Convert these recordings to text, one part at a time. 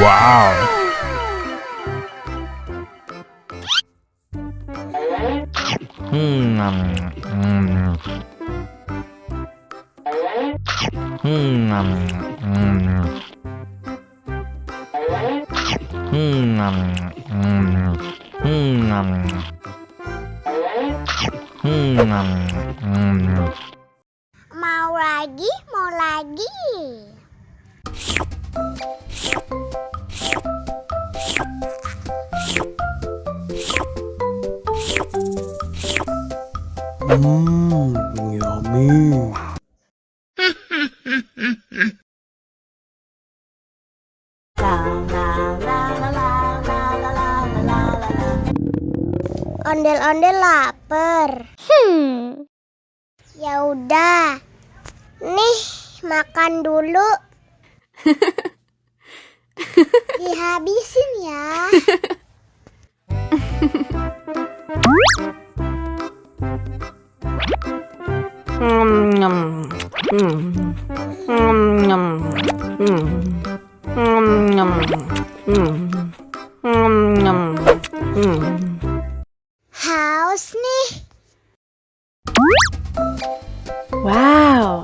Wow. Hmm. Mau lagi, mau lagi. Yummy. Ondel-ondel lapar. Ya udah. Nih, makan dulu. Dihabisin ya. Haus nih. Wow.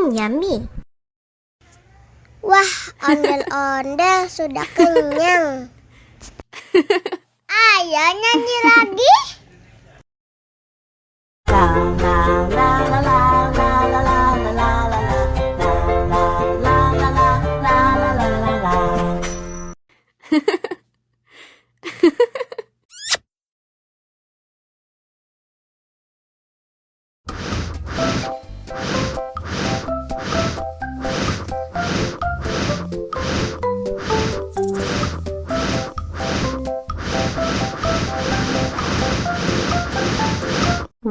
Yummy. Wah, ondel-ondel sudah kenyang. Ayo nyanyi lagi.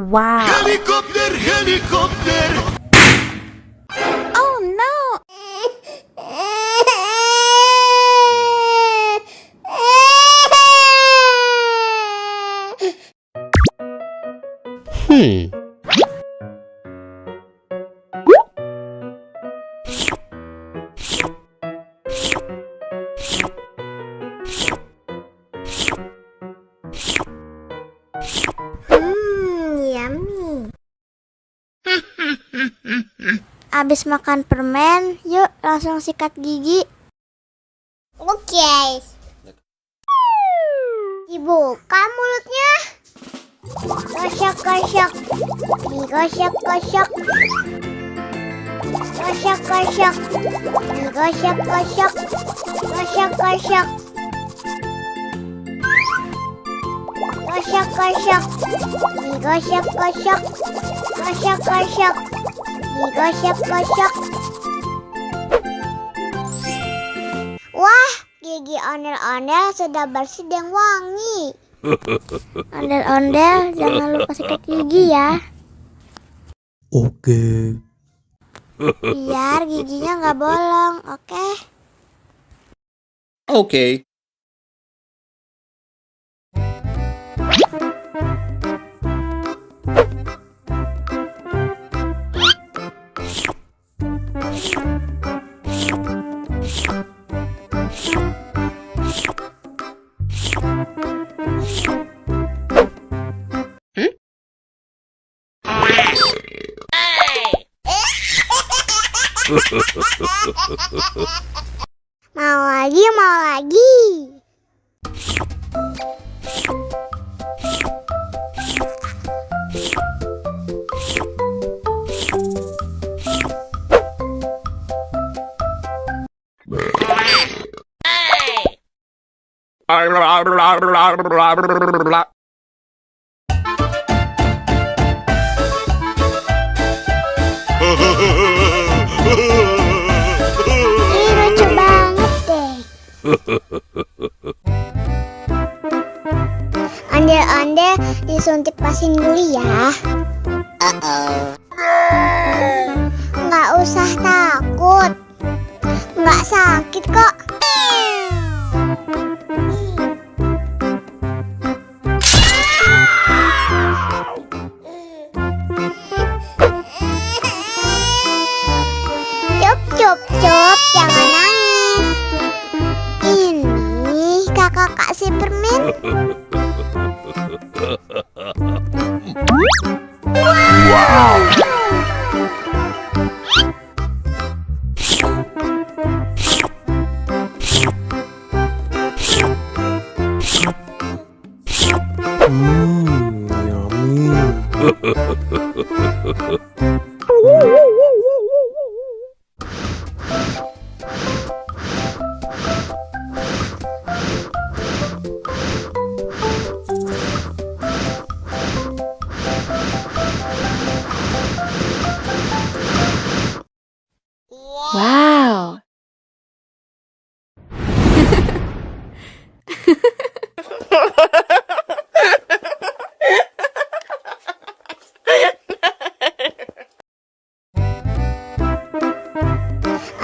Wow. Helikopter, helikopter. Oh no. Yummy. Abis makan permen, yuk langsung sikat gigi. Oke. Dibuka mulutnya. Gosok-gosok. Digosok-gosok. Gosok-gosok. Digosok-gosok. Gosok-gosok. Gosok-gosok. Digosok-gosok. Gosok-gosok. Digosok-gosok. Wah, gigi ondel-ondel sudah bersih dan wangi. Ondel-ondel, jangan lupa sikat gigi ya. Oke. Biar giginya nggak bolong, oke? Okay. Mau lagi, mau lagi. Ini lucu banget deh. Ondel-ondel disuntik vaksin dulu ya. Nggak usah takut. Nggak sakit kok. Wow.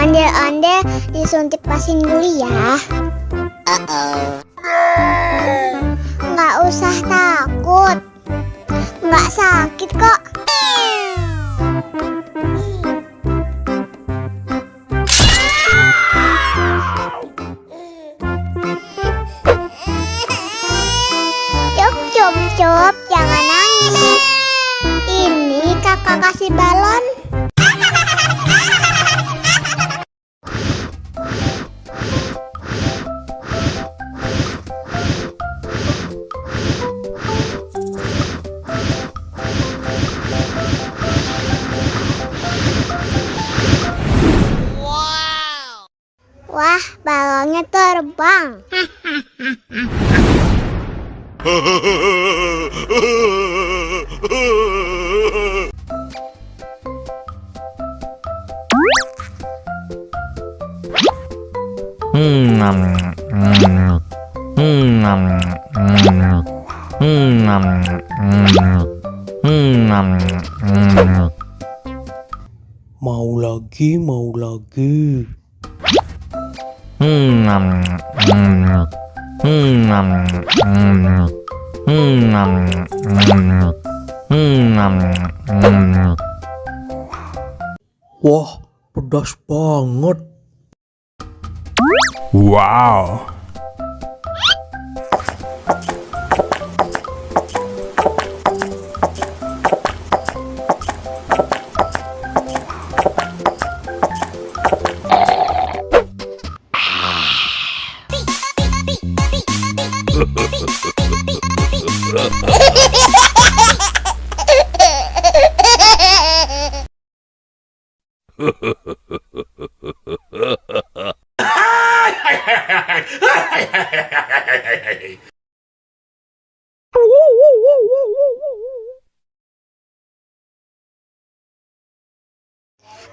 Ondel-ondel disuntik vaksin dulu ya. Nggak usah takut. Nggak sakit kok. Cup, jangan nangis. Ini kakak kasih balon. Wah, balonnya terbang. Mau lagi, mau lagi. Wah, pedas banget. Wow.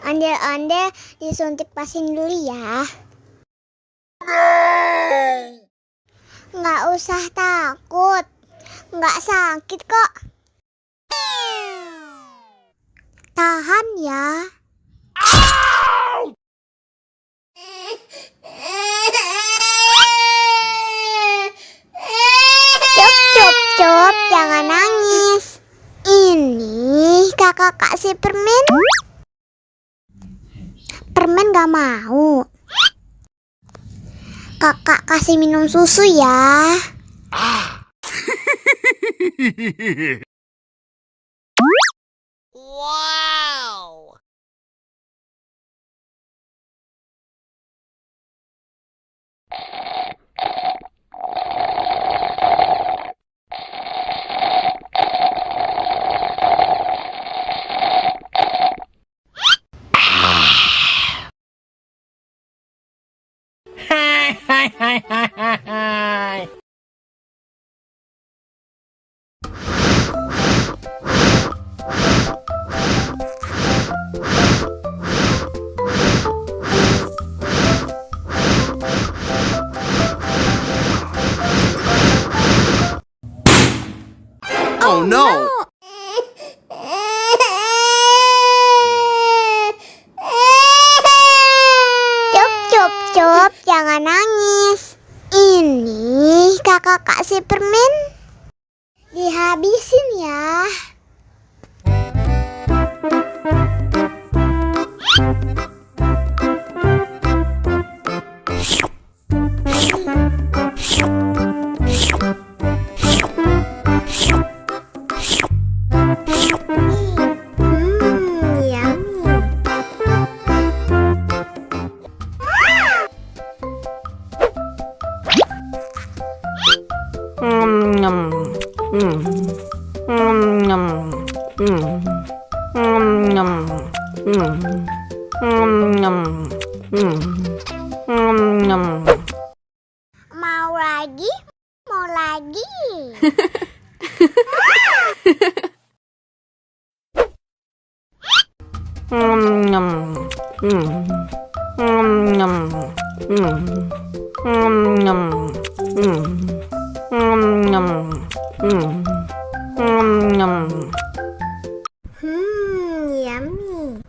Ondel-ondel disuntik vaksin dulu ya. Nggak usah takut. Nggak sakit kok. Tahan ya. Cup, jangan nangis. Ini kakak kasih permen. Permen gak mau. Kakak kasih minum susu ya. Wow. Oh no! Cup, jangan nangis. Ini kakak kasih permen. Dihabisin ya. Mau lagi? Mau lagi? Yummy.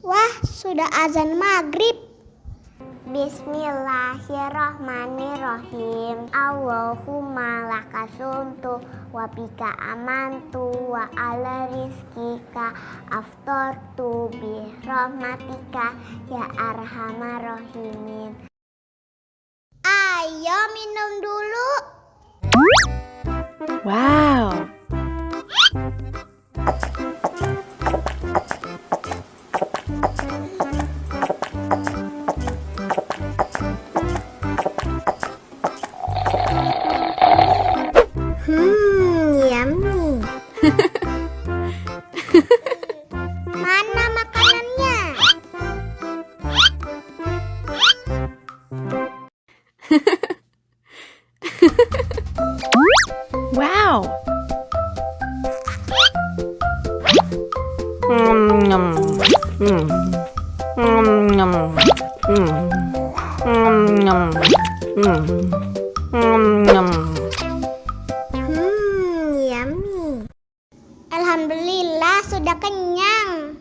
Wah, sudah azan maghrib. Bismillahirrohmanirrohim. Allahumma lakasumtu wa bika amantu wa ala rizkika aftortu bi rahmatika ya arhamar rahimin. Ayo minum dulu. Wow. Yummy. Mana makanannya? Wow. Yummy. Alhamdulillah sudah kenyang.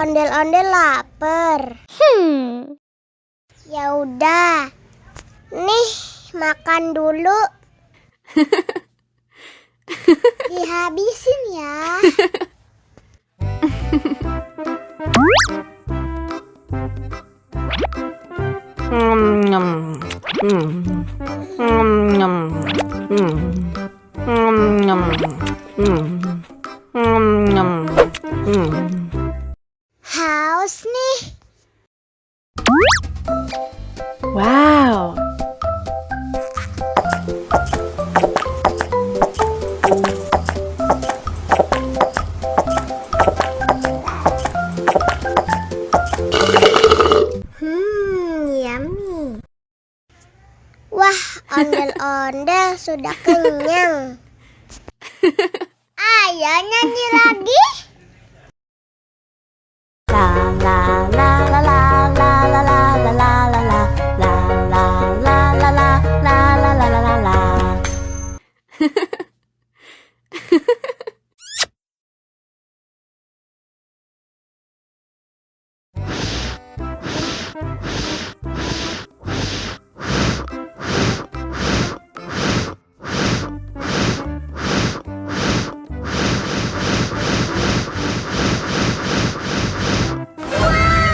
Ondel-ondel lapar. Ya udah. Nih, makan dulu. Dihabisin ya. Haus nih. Wow. Yummy. Wah, ondel-ondel sudah kenyang. Ayo nyanyi lagi.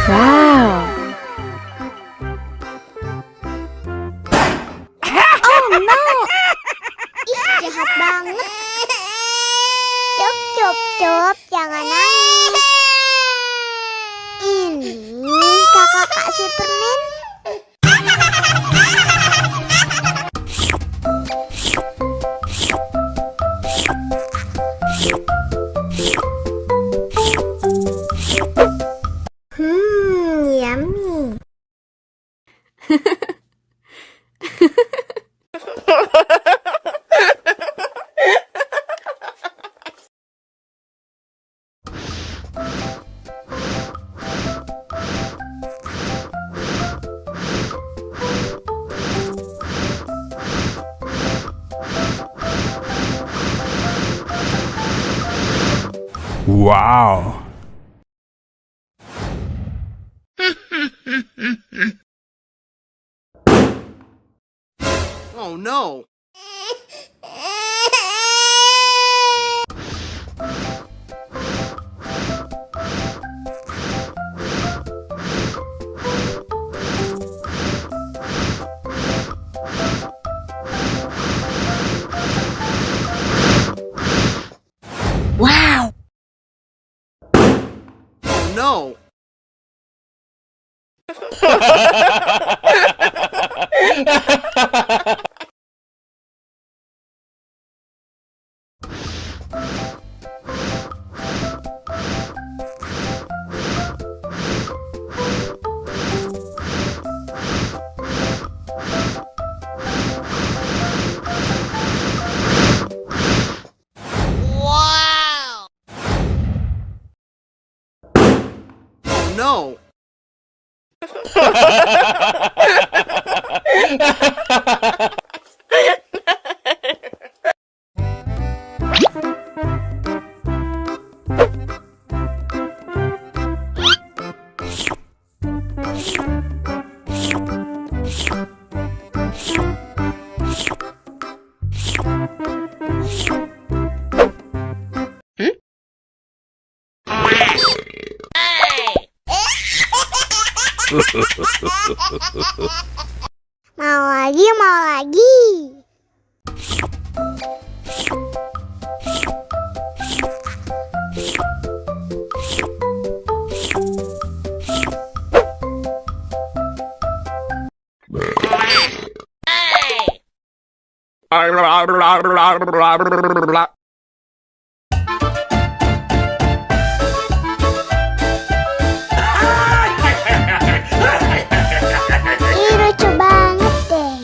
Wow. Oh no. Ih, jahat banget. Cup, jangan nangis. Ini kakak kasih permen. Yummy. Wow. Oh no. Wow. Oh no. Wow. Oh no. Mau lagi, mau lagi. Ih, lucu banget deh.